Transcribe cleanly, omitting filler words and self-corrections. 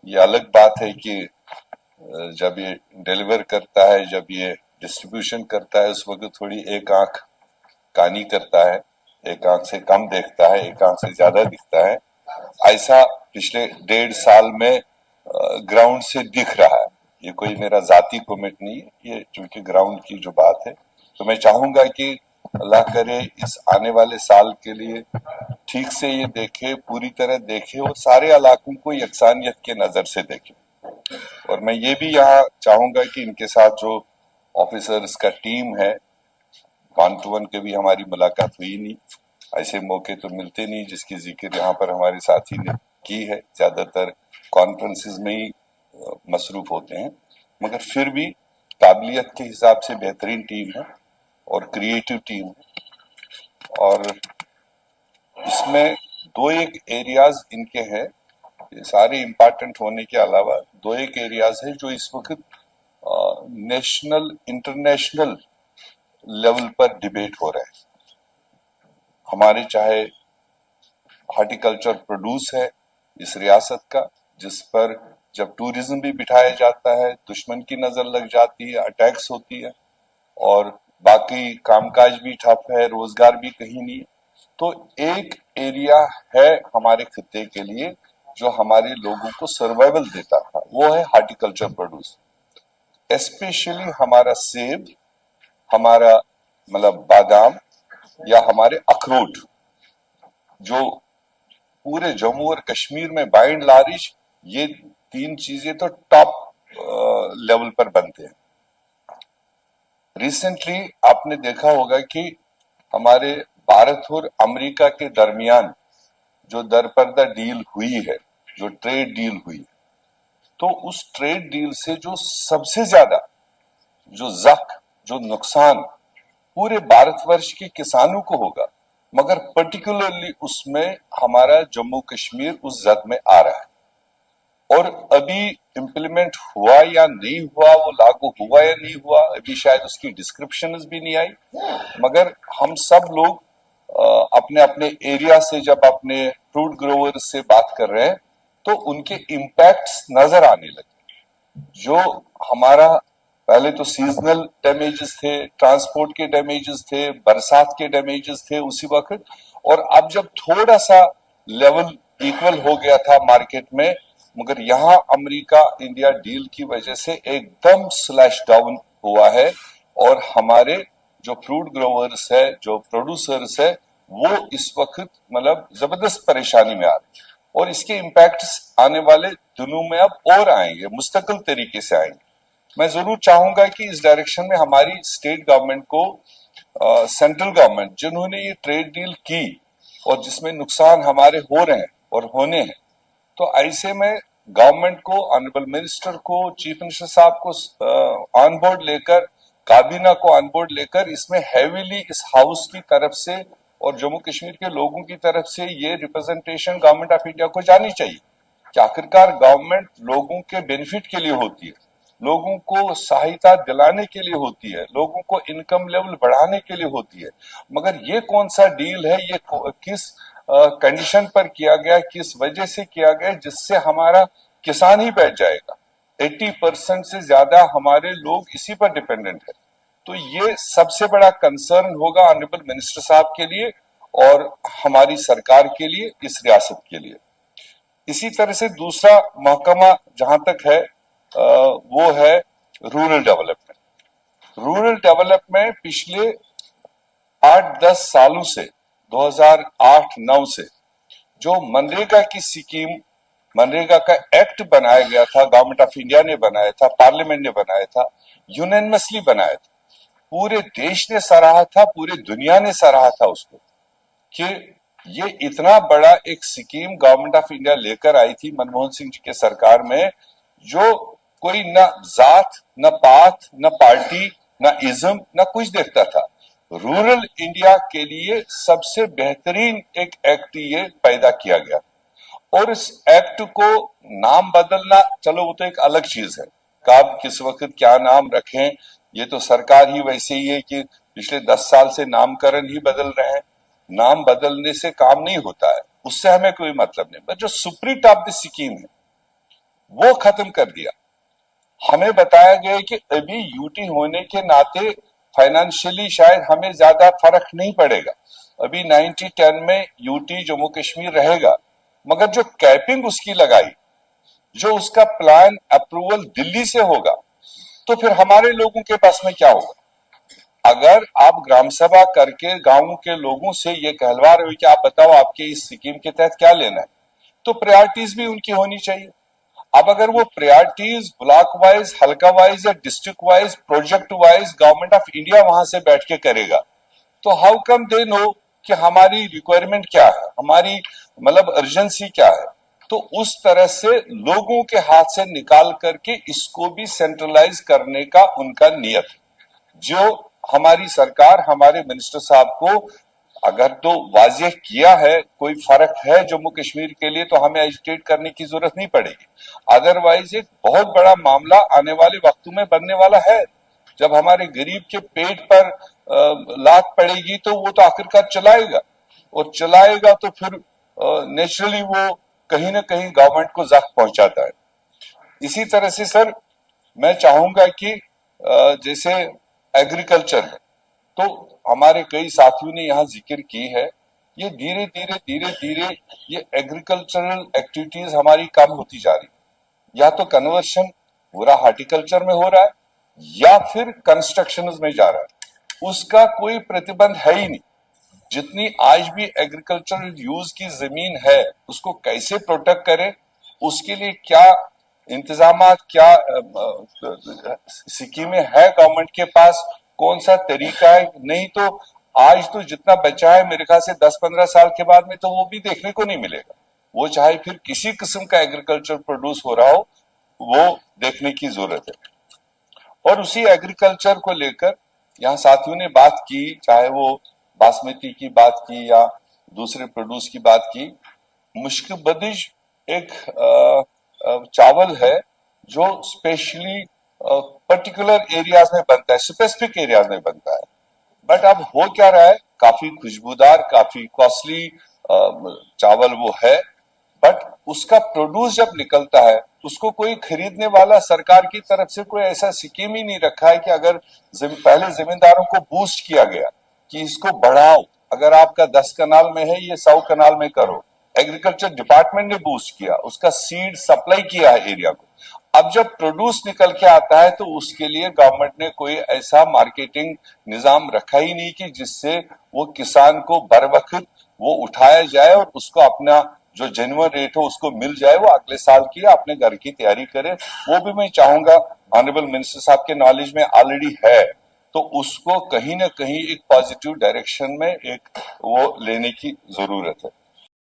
ये अलग बात है कि जब ये डिलीवर करता है, जब ये डिस्ट्रीब्यूशन करता है, उस वक्त थोड़ी एक आंख कानी करता है, एक आंख से कम देखता है, एक आंख से ज्यादा दिखता है। ऐसा पिछले 1.5 साल में ग्राउंड से दिख रहा है। ये कोई मेरा जाती कमेंट नहीं है, ये चूंकि ग्राउंड की जो बात है। तो मैं चाहूंगा कि अल्लाह करे इस आने वाले साल के लिए ठीक से ये देखे, पूरी तरह देखे और सारे इलाकों को यकसानियत के नजर से देखे। और मैं ये भी यहाँ चाहूंगा कि इनके साथ जो ऑफिसर्स का टीम है, 1-to-1 के भी हमारी मुलाकात हुई नहीं, ऐसे मौके तो मिलते नहीं जिसकी जिक्र यहाँ पर हमारे साथी ने की है। ज्यादातर कॉन्फ्रेंसेस में ही मसरूफ होते हैं, मगर फिर भी काबिलियत के हिसाब से बेहतरीन टीम है और क्रिएटिव टीम है। और इसमें दो एक एरियाज इनके हैं, ये सारे इम्पोर्टेंट होने के अलावा दो एक एरियाज है जो इस वक्त नेशनल इंटरनेशनल लेवल पर डिबेट हो रहे हैं। हमारे चाहे हॉर्टिकल्चर प्रोड्यूस है इस रियासत का, जिस पर जब टूरिज्म भी बिठाया जाता है दुश्मन की नजर लग जाती है, अटैक्स होती है और बाकी कामकाज भी ठप है, रोजगार भी कहीं नहीं है। तो एक एरिया है हमारे खित्ते के लिए जो हमारे लोगों को सर्वाइवल देता था, वो है हॉर्टिकल्चर प्रोड्यूस। स्पेशली हमारा सेब, हमारा मतलब बादाम या हमारे अखरोट, जो पूरे जम्मू और कश्मीर में बाइंड लारिश, ये 3 चीजें तो टॉप लेवल पर बनते हैं। रिसेंटली आपने देखा होगा कि हमारे भारत और अमेरिका के दरमियान जो दरपर्दा डील हुई है, जो ट्रेड डील हुई है, तो उस ट्रेड डील से जो सबसे ज्यादा जो नुकसान पूरे भारतवर्ष के किसानों को होगा, मगर पर्टिकुलरली उसमें हमारा जम्मू कश्मीर उस जद में आ रहा है। और अभी इम्प्लीमेंट हुआ या नहीं हुआ, वो लागू हुआ या नहीं हुआ, अभी शायद उसकी डिस्क्रिप्शन भी नहीं आई, मगर हम सब लोग अपने अपने एरिया से जब अपने फ्रूट ग्रोवर से बात कर रहे हैं तो उनके इम्पैक्ट्स नजर आने लगे। जो हमारा पहले तो सीजनल डैमेजेस थे, ट्रांसपोर्ट के डैमेजेस थे, बरसात के डैमेजेस थे उसी वक्त, और अब जब थोड़ा सा लेवल इक्वल हो गया था मार्केट में, मगर यहाँ अमेरिका इंडिया डील की वजह से एकदम स्लैश डाउन हुआ है और हमारे जो फ्रूट ग्रोवर्स है, जो प्रोड्यूसर्स है, वो इस वक्त मतलब जबरदस्त परेशानी में आ रहे हैं। और इसके इम्पैक्ट्स आने वाले दिनों में अब और आएंगे, मुस्तकिल तरीके से आएंगे। मैं जरूर चाहूंगा कि इस डायरेक्शन में हमारी स्टेट गवर्नमेंट को, सेंट्रल गवर्नमेंट जिन्होंने ये ट्रेड डील की और जिसमें नुकसान हमारे हो रहे हैं और होने हैं, तो ऐसे में गवर्नमेंट को, ऑनरेबल मिनिस्टर को, चीफ मिनिस्टर साहब को ऑन बोर्ड लेकर, काबीना को ऑन बोर्ड लेकर इसमें हैवीली इस हाउस की तरफ से और जम्मू कश्मीर के लोगों की तरफ से ये रिप्रेजेंटेशन गवर्नमेंट ऑफ इंडिया को जानी चाहिए कि आखिरकार गवर्नमेंट लोगों के बेनिफिट के लिए होती है, लोगों को सहायता दिलाने के लिए होती है, लोगों को इनकम लेवल बढ़ाने के लिए होती है। मगर ये कौन सा डील है, ये किस कंडीशन पर किया गया, किस वजह से किया गया, जिससे हमारा किसान ही बैठ जाएगा। 80% से ज्यादा हमारे लोग इसी पर डिपेंडेंट है। तो ये सबसे बड़ा कंसर्न होगा ऑनरेबल मिनिस्टर साहब के लिए और हमारी सरकार के लिए, इस रियासत के लिए। इसी तरह से दूसरा महकमा जहां तक है वो है रूरल डेवलपमेंट। रूरल डेवलपमेंट पिछले 8-10 सालों से, 2008-9 से जो मनरेगा की स्कीम, मनरेगा का एक्ट बनाया गया था, गवर्नमेंट ऑफ इंडिया ने बनाया था, पार्लियामेंट ने बनाया था, यूनानिमसली बनाया था, पूरे देश ने सराहा था, पूरी दुनिया ने सराहा था उसको कि ये इतना बड़ा एक स्कीम गवर्नमेंट ऑफ इंडिया लेकर आई थी मनमोहन सिंह जी के सरकार में, जो कोई न जात, न पात, न पार्टी, न इज्म, न कुछ देखता था। रूरल इंडिया के लिए सबसे बेहतरीन एक एक्ट ये पैदा किया गया। और इस एक्ट को नाम बदलना, चलो वो तो एक अलग चीज है, कब किस वक्त क्या नाम रखें, ये तो सरकार ही वैसे ही है कि पिछले 10 साल से नामकरण ही बदल रहे हैं। नाम बदलने से काम नहीं होता है, उससे हमें कोई मतलब नहीं। बट जो सुप्रीट ऑफ द स्कीम है वो खत्म कर दिया। हमें बताया गया कि अभी यूटी होने के नाते फाइनेंशियली शायद हमें ज्यादा फर्क नहीं पड़ेगा, अभी 90-10 में यूटी जम्मू कश्मीर रहेगा, मगर जो कैपिंग उसकी लगाई, जो उसका प्लान अप्रूवल दिल्ली से होगा, तो फिर हमारे लोगों के पास में क्या होगा? अगर आप ग्राम सभा करके गांव के लोगों से ये कहलवा रहे हो कि आप बताओ आपके इस स्कीम के तहत क्या लेना है, तो प्रायोरिटीज भी उनकी होनी चाहिए। अब अगर वो प्रायोरिटीज ब्लॉक वाइज, हल्का वाइज या district wise, project wise government of India वहां से बैठ के करेगा, तो हाउ कम दे नो कि हमारी रिक्वायरमेंट क्या है, हमारी मतलब अर्जेंसी क्या है? तो उस तरह से लोगों के हाथ से निकाल करके इसको भी सेंट्रलाइज करने का उनका नियत, जो हमारी सरकार, हमारे मिनिस्टर साहब को अगर तो वाजिह किया है, कोई फर्क है जम्मू कश्मीर के लिए, तो हमें एजिटेट करने की जरूरत नहीं पड़ेगी। अदरवाइज एक बहुत बड़ा मामला आने वाले वक्तों में बनने वाला है। जब हमारे गरीब के पेट पर लात पड़ेगी तो वो तो आखिरकार चलाएगा, और चलाएगा तो फिर नेचुरली वो कहीं ना कहीं गवर्नमेंट को जख्म पहुंचाता है। इसी तरह से सर मैं चाहूंगा कि जैसे एग्रीकल्चर है, तो हमारे कई साथियों ने यहाँ जिक्र की है, ये धीरे धीरे धीरे धीरे ये एग्रीकल्चरल एक्टिविटीज हमारी कम होती जा रही है। या तो कन्वर्शन पूरा हार्टिकल्चर में हो रहा है, या फिर कंस्ट्रक्शन में जा रहा है, उसका कोई प्रतिबंध है ही नहीं। जितनी आज भी एग्रीकल्चरल यूज की जमीन है, उसको कैसे प्रोटेक्ट करें, उसके लिए क्या इंतजामात, क्या स्कीमें है गवर्नमेंट के पास, कौन सा तरीका है, नहीं तो आज तो जितना बचा है मेरे ख्याल से 10-15 साल के बाद में तो वो भी देखने को नहीं मिलेगा। वो चाहे फिर किसी किस्म का एग्रीकल्चर प्रोड्यूस हो रहा हो, वो देखने की जरूरत है। और उसी एग्रीकल्चर को लेकर यहाँ साथियों ने बात की, चाहे वो बासमती की बात की या दूसरे प्रोड्यूस की बात की। मुश्किबदिश एक चावल है जो स्पेशली पर्टिकुलर एरियाज में बनता है, स्पेसिफिक एरियाज में बनता है। बट अब हो क्या रहा है, काफी खुशबूदार, काफी कॉस्टली चावल वो है, बट उसका प्रोड्यूस जब निकलता है, उसको कोई खरीदने वाला सरकार की तरफ से कोई ऐसा स्कीम ही नहीं रखा है कि अगर पहले जमींदारों को बूस्ट किया गया कि इसको बढ़ाओ, अगर आपका 10 कनाल में है ये 100 कनाल में करो। एग्रीकल्चर डिपार्टमेंट ने बूस्ट किया, उसका सीड सप्लाई किया है एरिया को। अब जब प्रोड्यूस निकल के आता है तो उसके लिए गवर्नमेंट ने कोई ऐसा मार्केटिंग निजाम रखा ही नहीं कि जिससे वो किसान को बर वक्त वो उठाया जाए और उसको अपना जो जेन्युइन रेट हो उसको मिल जाए, वो अगले साल की अपने घर की तैयारी करे। वो भी मैं चाहूंगा, ऑनरेबल मिनिस्टर साहब के नॉलेज में ऑलरेडी है, तो उसको कहीं ना कहीं एक पॉजिटिव डायरेक्शन में एक वो लेने की जरूरत है।